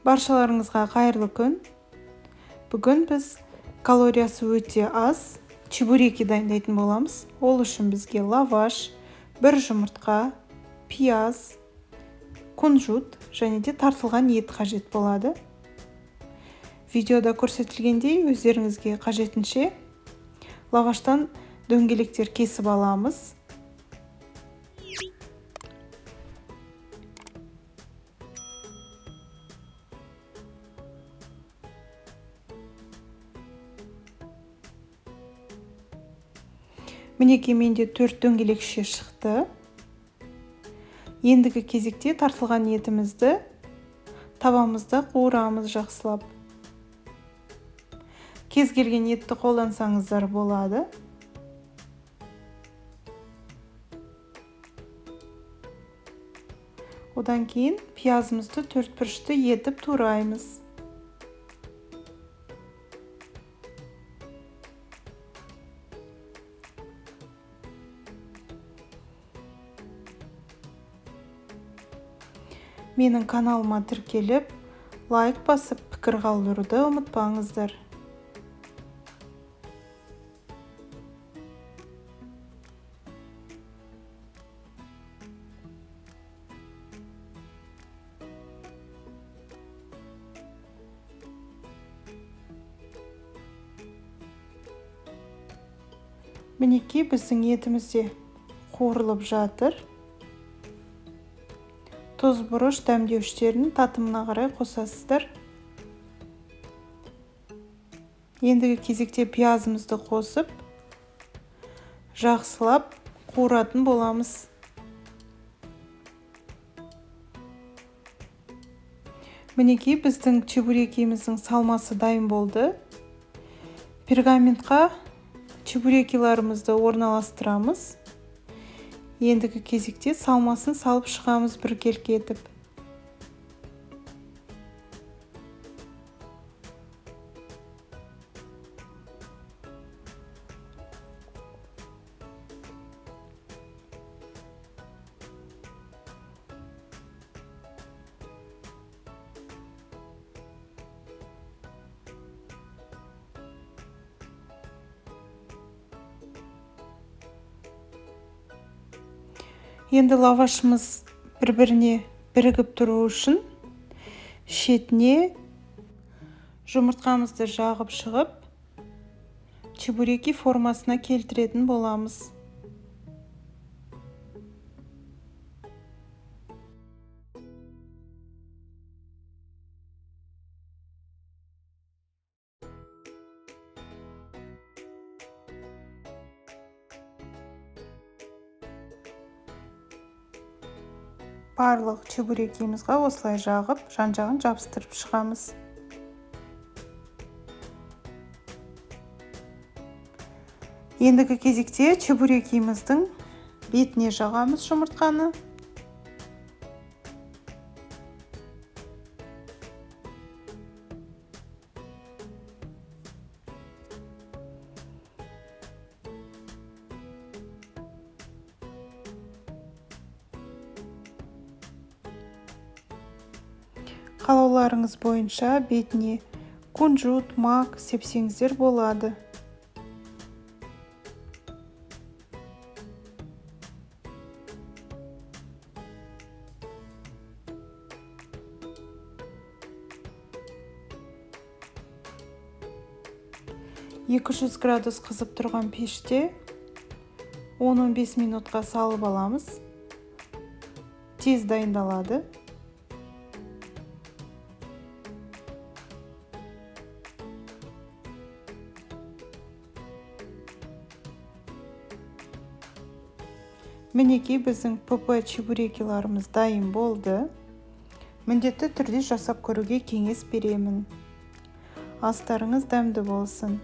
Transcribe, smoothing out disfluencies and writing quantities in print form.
Баршаларыңызға қайырлы күн. Бүгін біз калориясы өте аз чебуреки дайындайтын боламыз. Ол үшін бізге лаваш, бір жұмыртқа, пияз, кунжут және де тартылған ет қажет болады. Видеода көрсетілгендей өздеріңізге қажетінше лаваштан дөңгелектер кесіп аламыз. Мінекей менде 4 дөңгелекше шықты. Ендігі кезекте тартылған етімізді табамызда қуырамыз жақсылап. Кез келген етті қолдансаңыздар болады. Одан кейін пиязымызды 4 бұрышты етіп тураймыз. Менің каналыма тіркеліп, лайк басып, пікір қалдыруды ұмытпаңыздар. Мінекей біздің етімізде қуырылып жатыр. Тұз бұрыш дәмдеуіштерін татымына қарай қосасыздар. Ендігі кезекте пиязымызды қосып, жақсылап қуыратын боламыз. Мінекей біздің чебурекиміздің салмасы дайын болды. Пергаментқа чебурекиларымызды орналастырамыз. Ендігі кезекте салмасын салып шығамыз біркелкі етіп. Енді лавашымыз бір-біріне бірігіп тұру үшін шетіне жұмыртқамызды жағып шығып, чебуреки формасына келтіретін боламыз. Барлық чебурекимізға осылай жағып, жан-жағын жабыстырып шығамыз. Ендігі кезекте чебурекиміздің бетіне жағамыз жұмыртқаны. Қалауларыңыз бойынша бетіне кунжут, мак сепсеңіздер болады. «200 градус қызып тұрған пеште 10-15 минутқа салып аламыз. Тез дайындалады. Мінекей біздің ПП чебурекиларымыз дайын болды. Міндетті түрде жасап көруге кеңес беремін. Астарыңыз дәмді болсын.